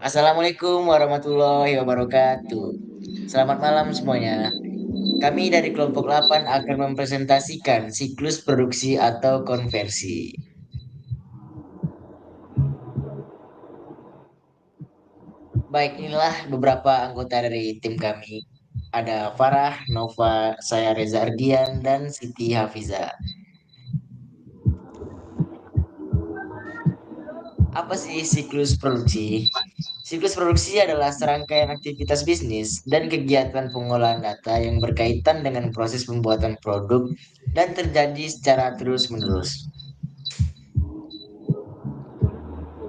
Assalamualaikum warahmatullahi wabarakatuh. Selamat malam semuanya. Kami dari kelompok 8 akan mempresentasikan siklus produksi atau konversi. Baik, inilah beberapa anggota dari tim kami. Ada Farah, Nova, saya Reza Ardian, dan Siti Hafiza. Apa sih siklus produksi? Siklus produksi adalah serangkaian aktivitas bisnis dan kegiatan pengolahan data yang berkaitan dengan proses pembuatan produk dan terjadi secara terus-menerus.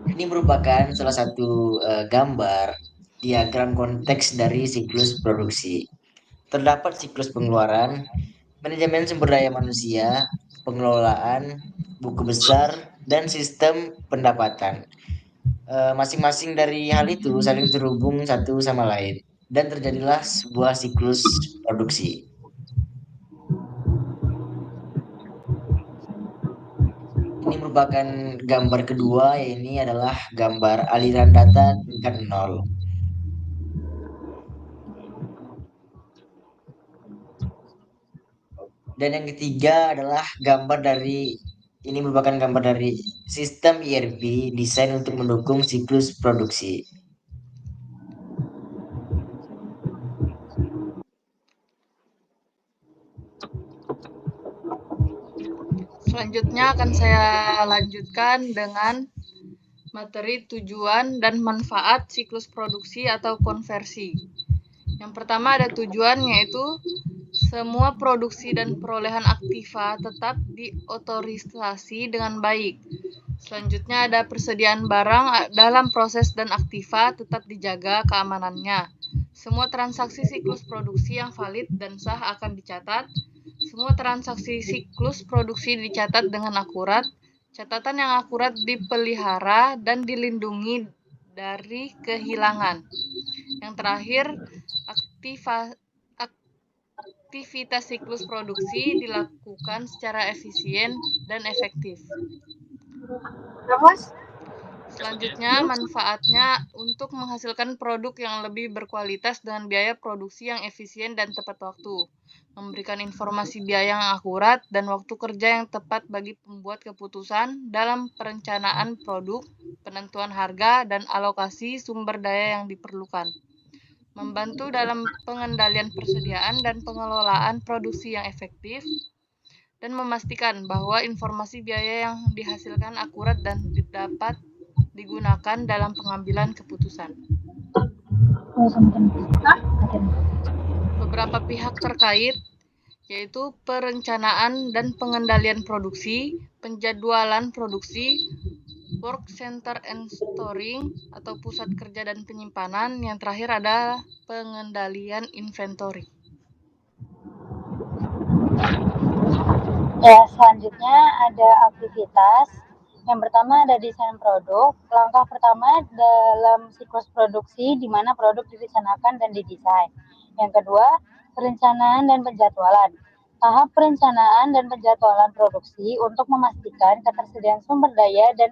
Ini merupakan salah satu gambar diagram konteks dari siklus produksi. Terdapat siklus pengeluaran, manajemen sumber daya manusia, pengelolaan, buku besar, dan sistem pendapatan. Masing-masing dari hal itu saling terhubung satu sama lain, dan terjadilah sebuah siklus produksi. Ini merupakan gambar kedua, ini adalah gambar aliran data tingkat nol. Dan yang ketiga adalah gambar dari ini merupakan gambar dari sistem ERP desain untuk mendukung siklus produksi. Selanjutnya akan saya lanjutkan dengan materi tujuan dan manfaat siklus produksi atau konversi. Yang pertama ada tujuan, yaitu semua produksi dan perolehan aktiva tetap diotorisasi dengan baik. Selanjutnya ada persediaan barang dalam proses dan aktiva tetap dijaga keamanannya. Semua transaksi siklus produksi yang valid dan sah akan dicatat. Semua transaksi siklus produksi dicatat dengan akurat. Catatan yang akurat dipelihara dan dilindungi dari kehilangan. Yang terakhir, aktivitas siklus produksi dilakukan secara efisien dan efektif. Selanjutnya, manfaatnya untuk menghasilkan produk yang lebih berkualitas dengan biaya produksi yang efisien dan tepat waktu, memberikan informasi biaya yang akurat dan waktu kerja yang tepat bagi pembuat keputusan dalam perencanaan produk, penentuan harga, dan alokasi sumber daya yang diperlukan, membantu dalam pengendalian persediaan dan pengelolaan produksi yang efektif, dan memastikan bahwa informasi biaya yang dihasilkan akurat dan dapat digunakan dalam pengambilan keputusan. Beberapa pihak terkait, yaitu perencanaan dan pengendalian produksi, penjadwalan produksi, work center and storing atau pusat kerja dan penyimpanan, yang terakhir adalah pengendalian inventory. Ya, selanjutnya ada aktivitas. Yang pertama ada desain produk. Langkah pertama dalam siklus produksi di mana produk direncanakan dan didesain. Yang kedua, perencanaan dan penjadwalan. Tahap perencanaan dan penjadwalan produksi untuk memastikan ketersediaan sumber daya dan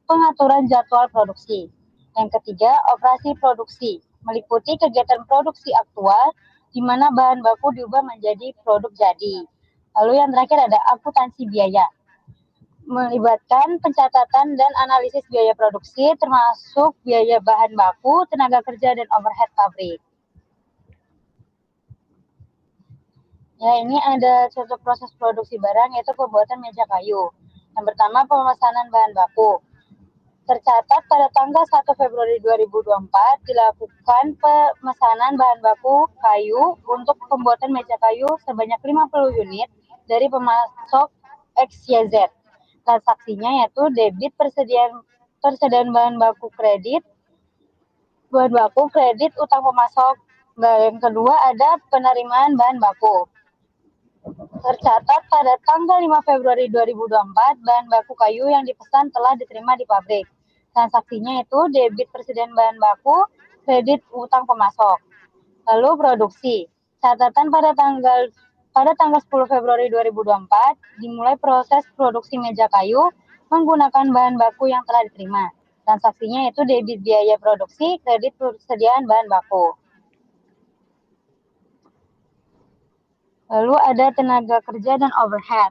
pengaturan jadwal produksi. Yang ketiga, operasi produksi. Meliputi kegiatan produksi aktual di mana bahan baku diubah menjadi produk jadi. Lalu yang terakhir ada akuntansi biaya, melibatkan pencatatan dan analisis biaya produksi termasuk biaya bahan baku, tenaga kerja, dan overhead pabrik. Ya, ini ada contoh proses produksi barang yaitu pembuatan meja kayu. Yang pertama, pemesanan bahan baku. Tercatat pada tanggal 1 Februari 2024 dilakukan pemesanan bahan baku kayu untuk pembuatan meja kayu sebanyak 50 unit dari pemasok XYZ. Transaksinya yaitu debit persediaan bahan baku kredit, utang pemasok. Dan yang kedua ada penerimaan bahan baku. Tercatat pada tanggal 5 Februari 2024, bahan baku kayu yang dipesan telah diterima di pabrik. Transaksinya itu debit persediaan bahan baku, kredit utang pemasok. Lalu produksi. Catatan pada tanggal 10 Februari 2024 dimulai proses produksi meja kayu menggunakan bahan baku yang telah diterima. Transaksinya itu debit biaya produksi, kredit persediaan bahan baku. Lalu ada tenaga kerja dan overhead.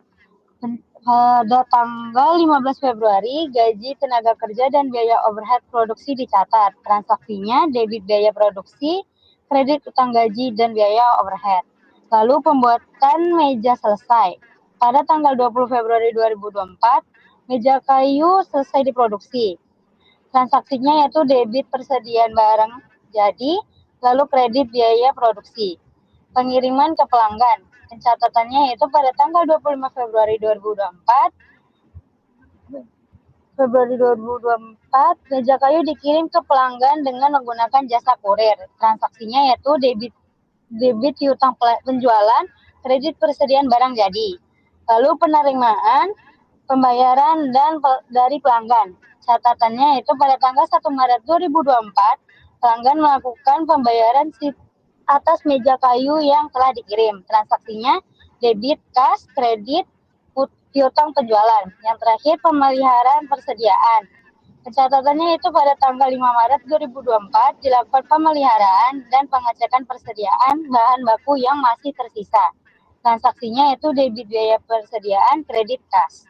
Pada tanggal 15 Februari, gaji tenaga kerja dan biaya overhead produksi dicatat. Transaksinya debit biaya produksi, kredit utang gaji, dan biaya overhead. Lalu pembuatan meja selesai. Pada tanggal 20 Februari 2024, meja kayu selesai diproduksi. Transaksinya yaitu debit persediaan barang jadi, lalu kredit biaya produksi. Pengiriman ke pelanggan. Pencatatannya yaitu pada tanggal 25 Februari 2024, meja kayu dikirim ke pelanggan dengan menggunakan jasa kurir. Transaksinya yaitu debit piutang penjualan, kredit persediaan barang jadi. Lalu penerimaan, pembayaran dari pelanggan. Catatannya yaitu pada tanggal 1 Maret 2024, pelanggan melakukan pembayaran atas meja kayu yang telah dikirim. Transaksinya debit kas, kredit, piutang penjualan. Yang terakhir pemeliharaan persediaan. Pencatatannya itu pada tanggal 5 Maret 2024 dilakukan pemeliharaan dan pengecekan persediaan bahan baku yang masih tersisa. Transaksinya itu debit biaya persediaan, kredit kas.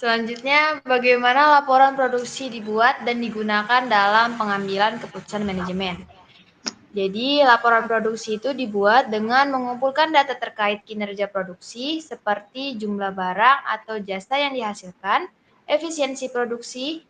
Selanjutnya, bagaimana laporan produksi dibuat dan digunakan dalam pengambilan keputusan manajemen. Jadi, laporan produksi itu dibuat dengan mengumpulkan data terkait kinerja produksi seperti jumlah barang atau jasa yang dihasilkan, efisiensi produksi,